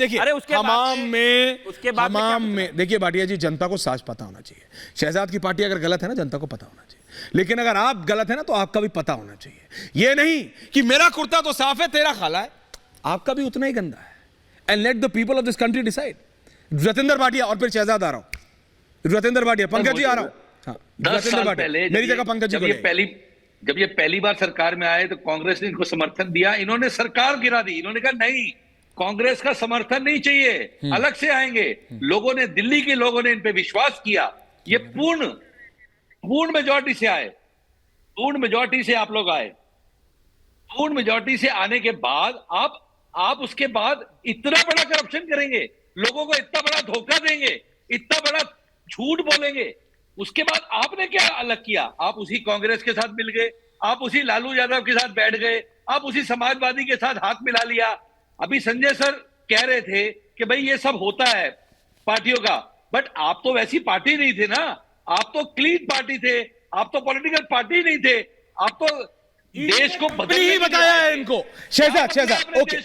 देखिए, हमाम में देखिए भाटिया जी, जनता को साफ पता होना चाहिए। शहजाद की पार्टी अगर गलत है ना, जनता को पता होना चाहिए, लेकिन अगर आप गलत है ना तो आपका भी पता होना चाहिए। ये नहीं कि मेरा कुर्ता तो साफ है, तेरा खाला है, आपका भी उतना ही गंदा है। And let the people of this country decide. Ratinder Bhatia और फिर शहजाद आ रहा हूं, रतिंदर भाटिया, पंकज जी आ रहा हूं। 10 साल पहले मेरी जगह पंकज जी जब ये पहली बार सरकार में आए तो कांग्रेस ने इनको समर्थन दिया, इन्होंने सरकार गिरा दी। इन्होंने कहा नहीं, कांग्रेस का समर्थन नहीं चाहिए, अलग से आएंगे। लोगों ने, दिल्ली के लोगों ने इन पे विश्वास किया। ये पूर्ण मेजॉरिटी से आए, पूर्ण मेजॉरिटी से आप लोग आए। पूर्ण मेजॉरिटी से आने के बाद आप उसके बाद इतना बड़ा करप्शन करेंगे, लोगों को इतना बड़ा धोखा देंगे, इतना बड़ा झूठ बोलेंगे। उसके बाद आपने क्या अलग किया? आप उसी कांग्रेस के साथ मिल गए, आप उसी लालू यादव के साथ बैठ गए, आप उसी समाजवादी के साथ हाथ मिला लिया। अभी संजय सर कह रहे थे कि भाई ये सब होता है पार्टियों का, बट आप तो वैसी पार्टी नहीं थे ना, आप तो क्लीन पार्टी थे, आप तो पॉलिटिकल पार्टी नहीं थे, आप तो देश को कंपनी ही बताया है इनको। शहजाद ओके,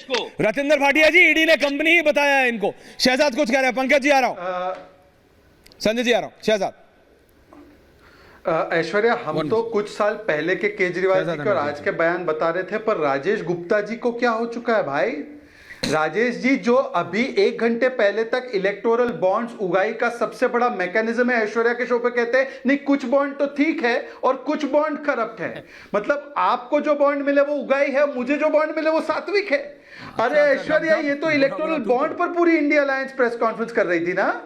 रतिंदर भाटिया जी, ईडी ने कंपनी ही बताया है इनको। शहजाद कुछ कह रहे हैं, पंकज जी आ रहा हूं, संजय जी आ रहा हूं। शहजाद। ऐश्वर्या, हम तो कुछ साल पहले के केजरीवाल जी के और आज के बयान बता रहे थे, पर राजेश गुप्ता जी को क्या हो चुका है भाई? राजेश जी जो अभी 1 घंटे पहले तक इलेक्टोरल बॉन्ड्स उगाई का सबसे बड़ा मैकेनिज्म है, ऐश्वर्या के शो पे कहते हैं नहीं कुछ बॉन्ड तो ठीक है और कुछ बॉन्ड करप्ट है। मतलब आपको जो बॉन्ड मिले वो उगाई है, मुझे जो बॉन्ड मिले वो सात्विक है। अरे ऐश्वर्या, ये तो इलेक्टोरल बॉन्ड पर पूरी इंडिया अलायंस प्रेस कॉन्फ्रेंस कर रही थी ना।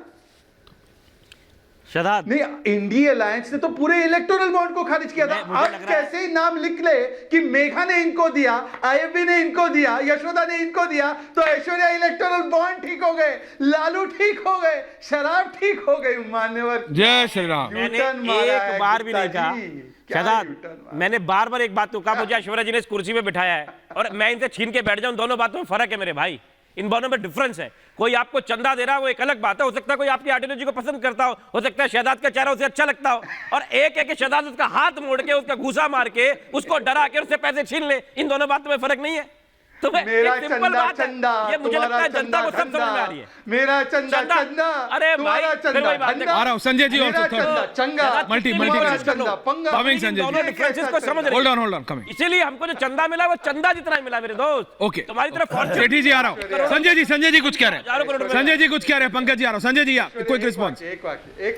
नहीं, इंडिया अलायंस ने तो पूरे इलेक्टोरल बॉन्ड को खारिज किया था। अब कैसे ही नाम लिख ले कि मेघा ने इनको दिया, आईएफबी ने इनको दिया, यशोदा ने इनको दिया, तो ऐश्वर्या इलेक्टोरल बॉन्ड ठीक हो गए, लालू ठीक हो गए, शराब ठीक हो गई। मान्यवर जय श्री राम। मैंने एक बार भी नहीं कहा शहजाद, मैंने बार एक बात तो कहा, मुझे ऐश्वर्या जी ने इस कुर्सी पे बिठाया है और मैं इनसे छीन के बैठ जाऊं, दोनों बातों में फर्क है मेरे भाई, इन दोनों में डिफरेंस है। कोई आपको चंदा दे रहा है वो एक अलग बात है, हो सकता है कोई आपकी आइडियोलॉजी को पसंद करता हो सकता है शहजाद का चेहरा उसे अच्छा लगता हो, और एक है कि शहजाद उसका हाथ मोड़ के, उसका घूसा मार के, उसको डरा के उससे पैसे छीन ले। इन दोनों बातों में फर्क नहीं है। तो मेरा चंदा चंदा, ये मुझे लगता है जनता को सब समझ में आ रही है। मेरा चंदा चंदा, अरे भाई आ रहा हूं संजय जी, और चंगा मल्टी चंदा पंगा, दोनों डिफरेंसेस को समझ रहे। Hold on coming. इसीलिए हमको जो चंदा मिला वो चंदा जितना ही मिला मेरे दोस्त। ओके, तुम्हारी तरफ सेठी जी आ रहा हूं। संजय जी कुछ कह रहे हैं, संजय जी कुछ कह रहे हैं, पंकज जी आ रहा हूं। Sanjay ji quick response. एक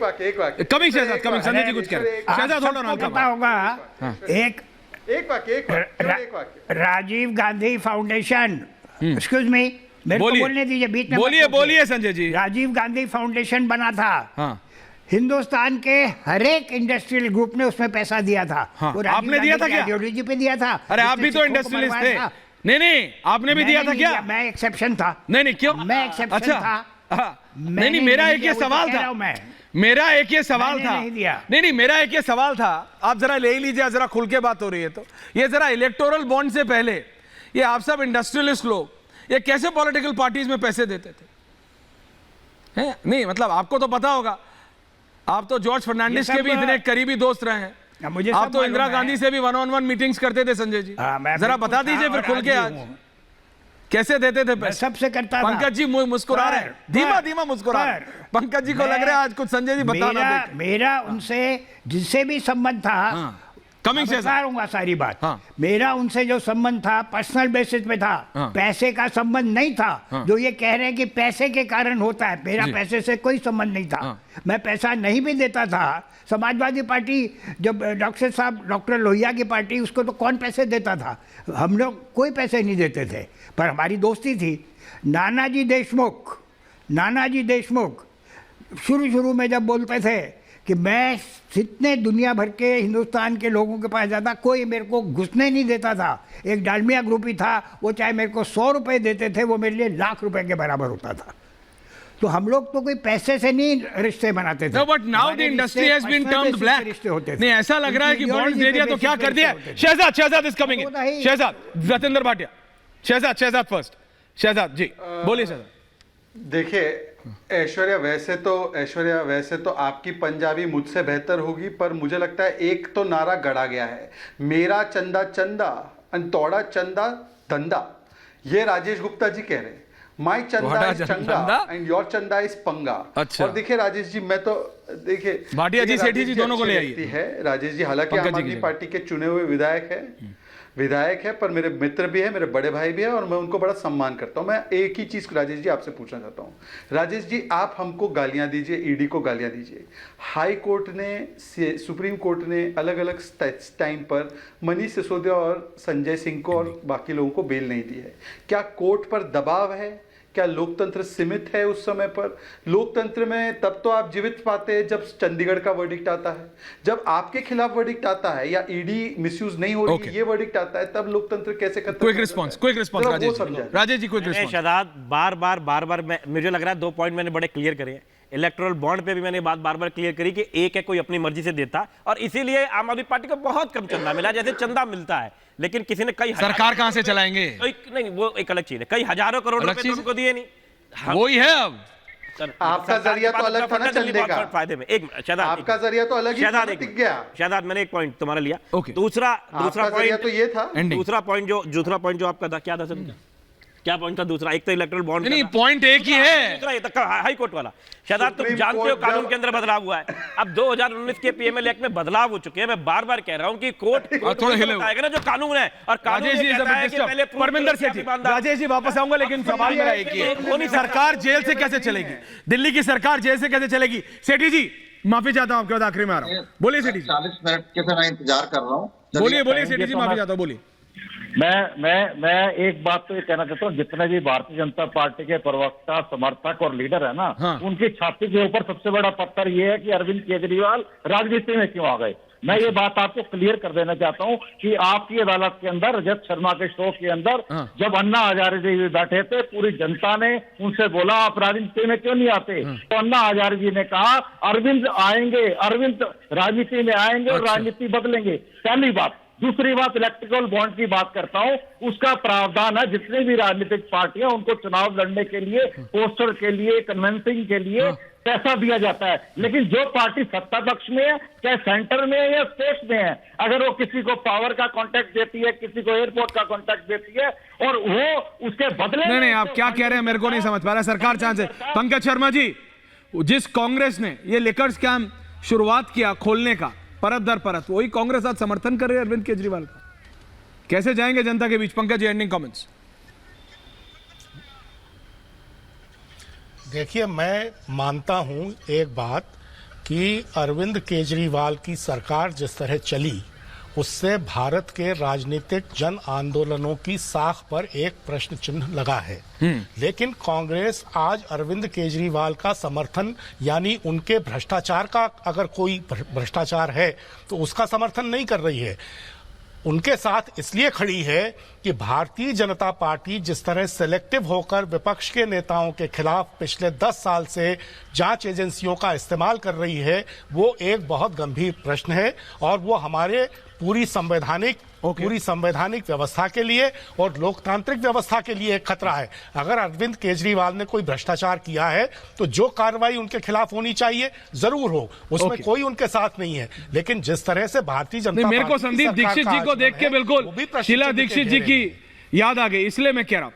वाक्य कमिंग शहजाद, कमिंग। संजय जी कुछ कह रहे हैं, शहजाद होल्ड ऑन। पता होगा एक वाक्य, Rajiv Gandhi foundation, excuse me, मेरे को बोलने दीजिए, बीच में बोलिए संजय जी। राजीव गांधी फाउंडेशन बना था। हाँ। हिंदुस्तान के हर एक इंडस्ट्रियल ग्रुप ने उसमें पैसा दिया था। हाँ। वो आपने दिया था क्या? आइडियोलॉजी पे दिया था। अरे आप भी तो इंडस्ट्रियलिस्ट थे। नहीं, आपने भी दिया था क्या? मैं एक्सेप्शन था। नहीं, क्यों? मैं एक्सेप्शन था। नहीं, मेरा एक ये सवाल था, मेरा एक ये सवाल था। नहीं, मेरा एक ये सवाल था, आप जरा ले लीजिए, जरा खुल के बात हो रही है तो। ये जरा इलेक्टोरल बॉन्ड से पहले ये आप सब इंडस्ट्रियलिस्ट लोग ये कैसे पॉलिटिकल पार्टीज में पैसे देते थे? हैं? नहीं, मतलब आपको तो पता होगा, आप तो जॉर्ज फर्नांडिस के भी इतने करीबी दोस्त रहे हैं, आप तो इंदिरा गांधी से भी 1-on-1 मीटिंग्स करते थे। संजय जी जरा बता दीजिए फिर खुल के आज कैसे देते थे पैसे? सबसे करता था। पंकज जी मुस्कुरा रहे हैं, धीमा मुस्कुरा रहे हैं। पंकज जी को लग रहा है आज कुछ संजय जी बताना। मेरा उनसे जिससे भी संबंध था, कमिंग से बताऊंगा सारी बात। हाँ। मेरा उनसे जो संबंध था पर्सनल बेसिस पे था। हाँ। पैसे का संबंध नहीं था। हाँ। जो ये कह रहे हैं कि पैसे के कारण होता है, मेरा पैसे से कोई संबंध नहीं था। हाँ। मैं पैसा नहीं भी देता था। समाजवादी पार्टी जब डॉक्टर लोहिया की पार्टी, उसको तो कौन पैसे देता था? हम लोग कोई पैसे नहीं देते थे, पर हमारी दोस्ती थी। नानाजी देशमुख शुरू में जब बोलते थे कि मैं जितने दुनिया भर के हिंदुस्तान के लोगों के पास जाता, कोई मेरे को घुसने नहीं देता था। एक डालमिया ग्रुप ही था, वो चाहे मेरे को 100 रुपए देते थे, वो मेरे लिए लाख रुपए के बराबर होता था। तो हम लोग तो कोई पैसे से नहीं रिश्ते बनाते थे। No, but now the industry has been turned black. नहीं, ऐसा लग रहा है कि बॉन्ड दे दिया तो क्या कर दिया? Shehzad is coming in. Shehzad, Ratinder Bhatia, Shehzad first. Shehzad ji बोलिए। शहजाद देखिए ऐश्वर्या, वैसे तो आपकी पंजाबी मुझसे बेहतर होगी, पर मुझे लगता है एक तो नारा गढ़ा गया है, मेरा चंदा चंदा तोड़ा चंदा धंधा। ये राजेश गुप्ता जी कह रहे हैं। माई चंदा इज चंदा चंदा? एंड योर चंदा इज पंगा। अच्छा। और देखिए राजेश जी, मैं तो देखिए भाटिया जी, सेठी जी दोनों को ले आइए। है राजेश जी, हालांकि पंकज आम जी आदमी की पार्टी के चुने हुए विधायक है, पर मेरे मित्र भी है, मेरे बड़े भाई भी है, और मैं उनको बड़ा सम्मान करता हूं। मैं एक ही चीज राजेश जी आपसे पूछना चाहता हूं। राजेश जी, आप हमको गालियां दीजिए, ईडी को गालियां दीजिए। हाई कोर्ट ने, सुप्रीम कोर्ट ने अलग अलग टाइम पर मनीष सिसोदिया और संजय सिंह को और बाकी लोगों को बेल नहीं दी है। क्या कोर्ट पर दबाव है? क्या लोकतंत्र सीमित है उस समय पर? लोकतंत्र में तब तो आप जीवित पाते हैं जब चंडीगढ़ का वर्डिक्ट आता है, जब आपके खिलाफ वर्डिक्ट आता है या ईडी मिसयूज नहीं हो रही है, ये वर्डिक्ट आता है, तब लोकतंत्र कैसे खत्म? Quick response Rajesh ji, quick response. Shahzad, बार बार मुझे लग रहा है 2 पॉइंट मैंने बड़े क्लियर करे हैं। इलेक्टोरल बॉन्ड पे भी मैंने बात बार बार क्लियर करी कि एक है कोई अपनी मर्जी से देता, और इसीलिए आम आदमी पार्टी को बहुत कम चंदा मिला, जैसे चंदा मिलता है, लेकिन किसी ने कई सरकार कहां से चलाएंगे? नहीं, वो एक अलग चीज है। कई हजारों करोड़ रुपए तो उनको दिए नहीं। वही है अब आपका जरिया तो अलग था ना चंदे का। फायदे में एक शहजाद, आपका जरिया तो अलग ही दिख गया। शहजाद, मैंने एक पॉइंट तुम्हारा लिया। दूसरा पॉइंट तो ये था। दूसरा पॉइंट जो आपका था, क्या था सर? क्या पॉइंट था दूसरा? एक तो इलेक्टोरल बॉन्ड, नहीं पॉइंट एक ही है, दूसरा हाई कोर्ट वाला। शहजाद, तुम जानते हो कानून के अंदर बदलाव हुआ है। अब 2019 के पीएमएल एक्ट में बदलाव हो चुके हैं। मैं बार बार कह रहा हूं कि कोर्ट थोड़ा हिले बताएगा ना जो कानून है, और राजेश जी, परमिंदर सेठी, राजेश जी वापस आऊंगा, लेकिन सवाल मेरा एक ही है, सरकार जेल से कैसे चलेगी? दिल्ली की सरकार जेल से कैसे चलेगी? सेठी जी, माफी चाहता हूं, आपके बाद आखिरी में आ रहा हूं, बोलिए सेठी जी। 40 मिनट के से मैं इंतजार कर रहा हूँ। बोलिए सेठी जी, माफी चाहता हूं, बोलिए। मैं एक बात तो ये कहना चाहता हूँ, जितने भी भारतीय जनता पार्टी के प्रवक्ता, समर्थक और लीडर है ना, हाँ। उनकी छाती के ऊपर सबसे बड़ा पत्थर ये है कि अरविंद केजरीवाल राजनीति में क्यों आ गए। मैं ये बात आपको क्लियर कर देना चाहता हूँ कि आपकी अदालत के अंदर, रजत शर्मा के शो के अंदर, हाँ। जब अन्ना हजारे जी बैठे थे, पूरी जनता ने उनसे बोला आप राजनीति में क्यों नहीं आते, तो अन्ना हजारे जी ने कहा अरविंद आएंगे, अरविंद राजनीति में आएंगे और राजनीति बदलेंगे। पहली बात। दूसरी बात, इलेक्ट्रिकल बॉन्ड की बात करता हूं, उसका प्रावधान है जितनी भी राजनीतिक पार्टियां, उनको चुनाव लड़ने के लिए, पोस्टर के लिए, कन्वेंसिंग के लिए पैसा दिया जाता है। लेकिन जो पार्टी सत्ता पक्ष में है, चाहे सेंटर में है या स्टेट में है, अगर वो किसी को पावर का कॉन्ट्रैक्ट देती है, किसी को एयरपोर्ट का कॉन्ट्रैक्ट देती है, और वो उसके बदले नहीं, आप क्या कह रहे हैं मेरे को नहीं समझ पा रहा। सरकार चांस है। पंकज शर्मा जी, जिस कांग्रेस ने ये लिकर स्कैम शुरुआत किया खोलने का, परत दर परत, वही कांग्रेस आज समर्थन कर रही है अरविंद केजरीवाल का। कैसे जाएंगे जनता के बीच? Pankaj ji, ending comments. देखिए, मैं मानता हूं एक बात कि अरविंद केजरीवाल की सरकार जिस तरह चली, उससे भारत के राजनीतिक जन आंदोलनों की साख पर एक प्रश्न चिन्ह लगा है। लेकिन कांग्रेस आज अरविंद केजरीवाल का समर्थन, यानी उनके भ्रष्टाचार का, अगर कोई भ्रष्टाचार है तो उसका समर्थन नहीं कर रही है। उनके साथ इसलिए खड़ी है कि भारतीय जनता पार्टी जिस तरह सेलेक्टिव होकर विपक्ष के नेताओं के खिलाफ पिछले 10 साल से जांच एजेंसियों का इस्तेमाल कर रही है, वो एक बहुत गंभीर प्रश्न है, और वो हमारे पूरी संवैधानिक व्यवस्था के लिए और लोकतांत्रिक व्यवस्था के लिए एक खतरा है। अगर अरविंद केजरीवाल ने कोई भ्रष्टाचार किया है तो जो कार्रवाई उनके खिलाफ होनी चाहिए जरूर हो, उसमें कोई उनके साथ नहीं है। लेकिन जिस तरह से भारतीय जनता पार्टी, मेरे को संदीप दीक्षित जी को देख के बिल्कुल शीला दीक्षित जी की याद आ गई, इसलिए मैं कह रहा हूं